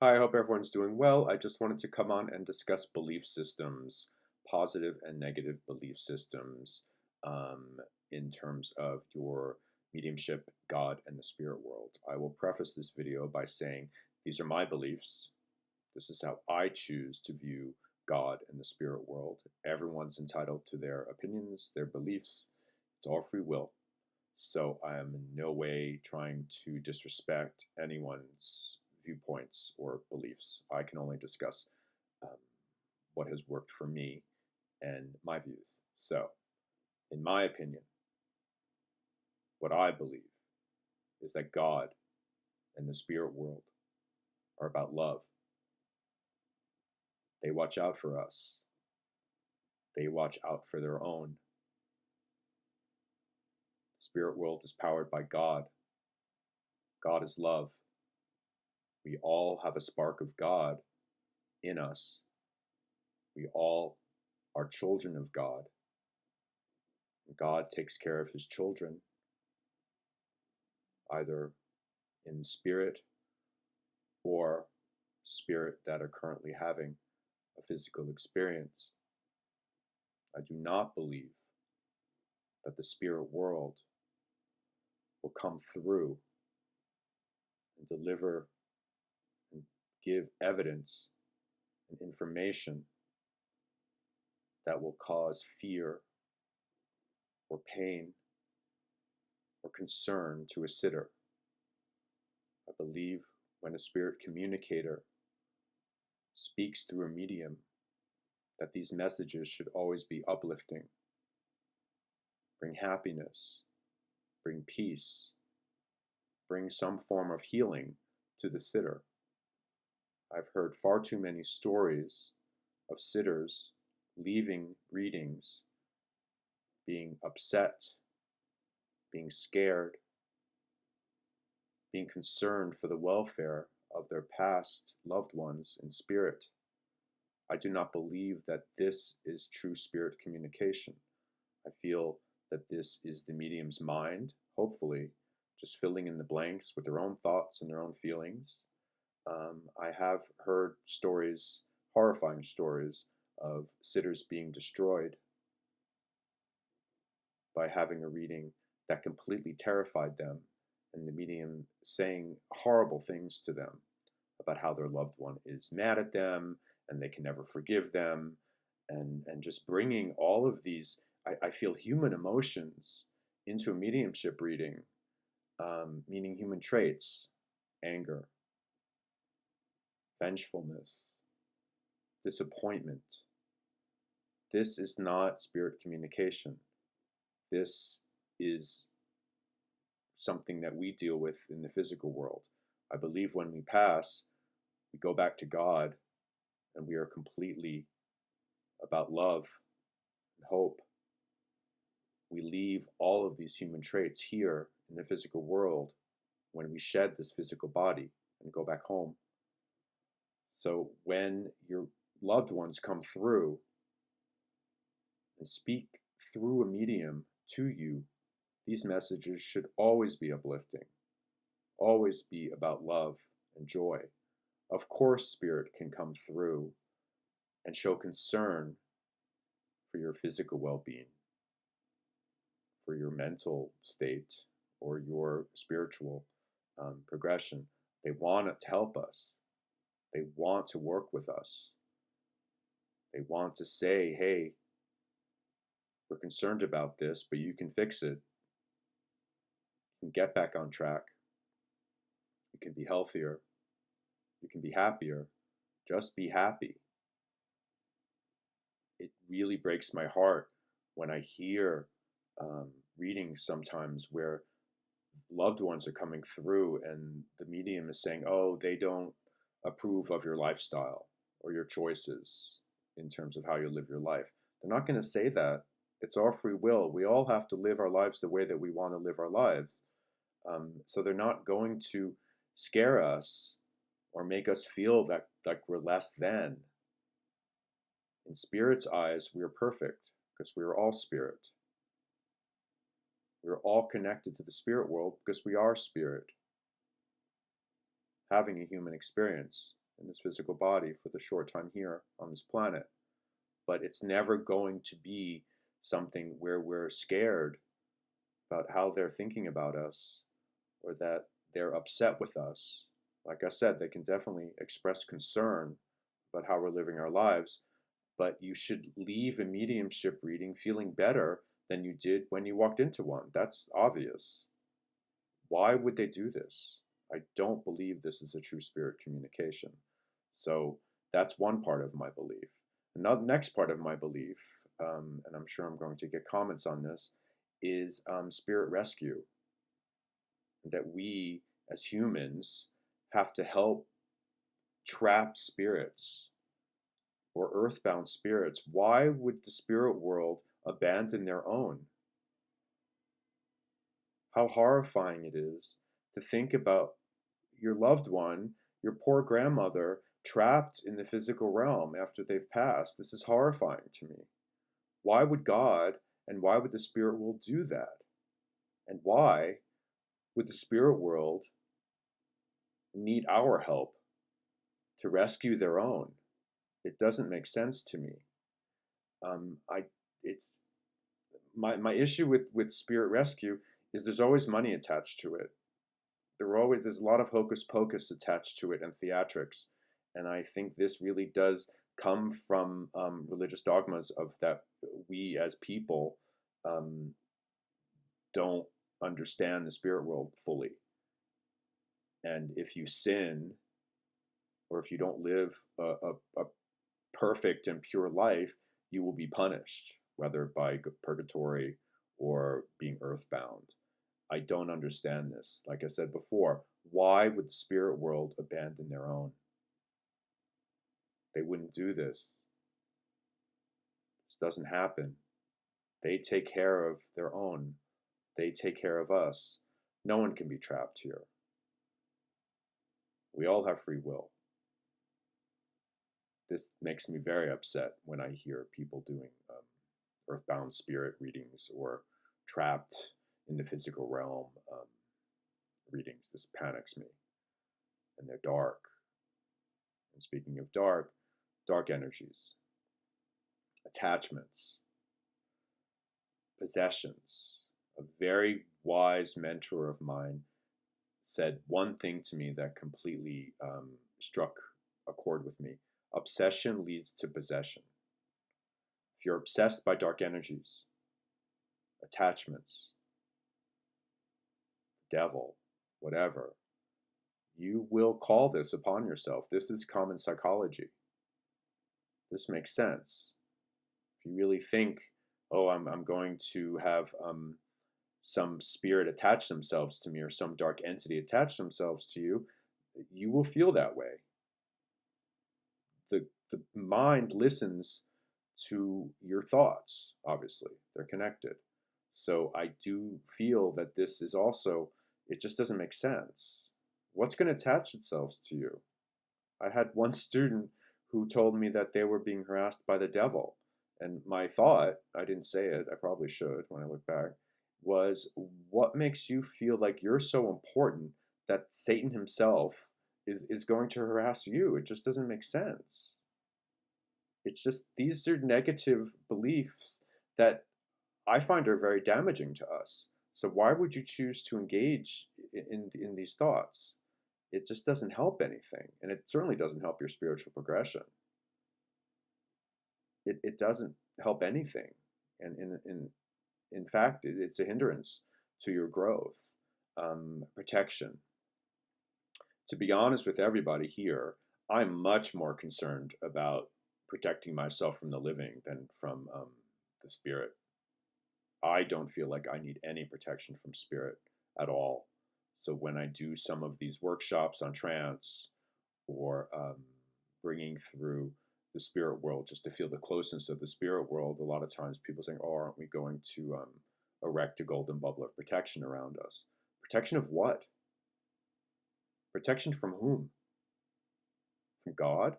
Hi, I hope everyone's doing well. I just wanted to come on and discuss belief systems, positive and negative belief systems, um, in terms of your mediumship, God, and the spirit world. I will preface this video by saying these are my beliefs. This is how I choose to view God and the spirit world. Everyone's entitled to their opinions, their beliefs. It's all free will. So I am in no way trying to disrespect anyone's viewpoints or beliefs. I can only discuss um, what has worked for me and my views. So, in my opinion, what I believe is that God and the spirit world are about love. They watch out for us, they watch out for their own. The spirit world is powered by God. God is love. We all have a spark of God in us. We all are children of God. God takes care of his children, either in spirit or spirit that are currently having a physical experience. I do not believe that the spirit world will come through and deliver and give evidence and information that will cause fear or pain or concern to a sitter. I believe when a spirit communicator speaks through a medium, that these messages should always be uplifting, bring happiness, bring peace, bring some form of healing to the sitter. I've heard far too many stories of sitters leaving readings being upset, being scared, being concerned for the welfare of their past loved ones in spirit. I do not believe that this is true spirit communication. I feel that this is the medium's mind, hopefully, just filling in the blanks with their own thoughts and their own feelings. I have heard stories, horrifying stories, of sitters being destroyed by having a reading that completely terrified them, and the medium saying horrible things to them about how their loved one is mad at them and they can never forgive them, and just bringing all of these, I feel, human emotions into a mediumship reading, meaning human traits, anger, vengefulness, disappointment. This is not spirit communication. This is something that we deal with in the physical world. I believe when we pass, we go back to God and we are completely about love and hope. We leave all of these human traits here in the physical world when we shed this physical body and go back home. So when your loved ones come through and speak through a medium to you, these messages should always be uplifting, always be about love and joy. Of course, spirit can come through and show concern for your physical well-being, for your mental state, or your spiritual progression. They want to help us. They want to work with us. They want to say, hey, we're concerned about this, but you can fix it. You can get back on track. You can be healthier. You can be happier. Just be happy. It really breaks my heart when I hear readings sometimes where loved ones are coming through and the medium is saying, oh, they don't approve of your lifestyle or your choices in terms of how you live your life. They're not going to say that. It's our free will. We all have to live our lives the way that we want to live our lives. So they're not going to scare us or make us feel that like we're less than. In spirit's eyes, we are perfect because we are all spirit. We're all connected to the spirit world because we are spirit, having a human experience in this physical body for the short time here on this planet. But it's never going to be something where we're scared about how they're thinking about us or that they're upset with us. Like I said, they can definitely express concern about how we're living our lives, but you should leave a mediumship reading feeling better than you did when you walked into one. That's obvious. Why would they do this? I don't believe this is a true spirit communication. So that's one part of my belief. Another next part of my belief, and I'm sure I'm going to get comments on this, is spirit rescue. That we as humans have to help trapped spirits or earthbound spirits. Why would the spirit world abandon their own? How horrifying it is to think about your loved one, your poor grandmother, trapped in the physical realm after they've passed. This is horrifying to me. Why would God and why would the spirit world do that? And why would the spirit world need our help to rescue their own? It doesn't make sense to me. It's my issue with spirit rescue is there's always money attached to it. There's a lot of hocus pocus attached to it and theatrics, and I think this really does come from religious dogmas of that we as people don't understand the spirit world fully, and if you sin or if you don't live a perfect and pure life, you will be punished, whether by purgatory or being earthbound. I don't understand this. Like I said before, why would the spirit world abandon their own? They wouldn't do this. This doesn't happen. They take care of their own. They take care of us. No one can be trapped here. We all have free will. This makes me very upset when I hear people doing earthbound spirit readings or trapped in the physical realm readings. This panics me. And they're dark. And speaking of dark, dark energies, attachments, possessions. A very wise mentor of mine said one thing to me that completely struck a chord with me. Obsession leads to possession. If you're obsessed by dark energies, attachments, devil, whatever, you will call this upon yourself. This is common psychology. This makes sense. If you really think, oh, I'm going to have some spirit attach themselves to me or some dark entity attach themselves to you, you will feel that way. The mind listens to your thoughts, obviously. They're connected. So I do feel that this is also, it just doesn't make sense. What's going to attach itself to you? I had one student who told me that they were being harassed by the devil. And my thought, I didn't say it, I probably should when I look back, was what makes you feel like you're so important that Satan himself is going to harass you? It just doesn't make sense. It's just, these are negative beliefs that I find are very damaging to us. So why would you choose to engage in these thoughts? It just doesn't help anything. And it certainly doesn't help your spiritual progression. It doesn't help anything. And in fact, it's a hindrance to your growth. Protection. To be honest with everybody here, I'm much more concerned about protecting myself from the living than from the spirit. I don't feel like I need any protection from spirit at all. So when I do some of these workshops on trance or bringing through the spirit world just to feel the closeness of the spirit world, a lot of times people saying, oh, aren't we going to erect a golden bubble of protection around us? Protection of what? Protection from whom? From God?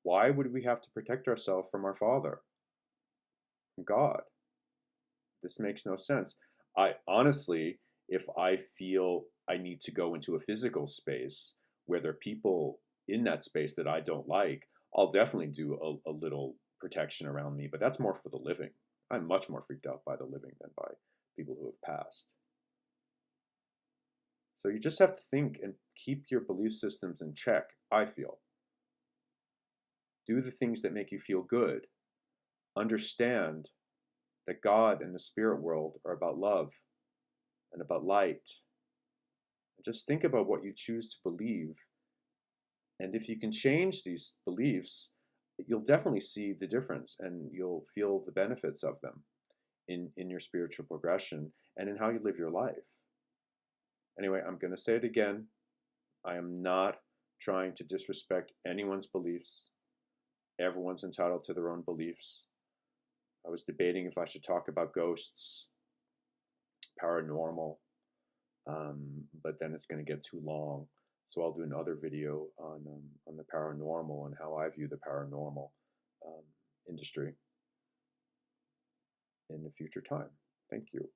Why would we have to protect ourselves from our Father? From God? This makes no sense. I honestly, if I feel I need to go into a physical space where there are people in that space that I don't like, I'll definitely do a little protection around me, but that's more for the living. I'm much more freaked out by the living than by people who have passed. So you just have to think and keep your belief systems in check, I feel. Do the things that make you feel good. Understand that God and the spirit world are about love and about light. Just think about what you choose to believe. And if you can change these beliefs, you'll definitely see the difference and you'll feel the benefits of them in your spiritual progression and in how you live your life. Anyway, I'm going to say it again. I am not trying to disrespect anyone's beliefs. Everyone's entitled to their own beliefs. I was debating if I should talk about ghosts, paranormal, but then it's going to get too long. So I'll do another video on the paranormal and how I view the paranormal industry in a future time. Thank you.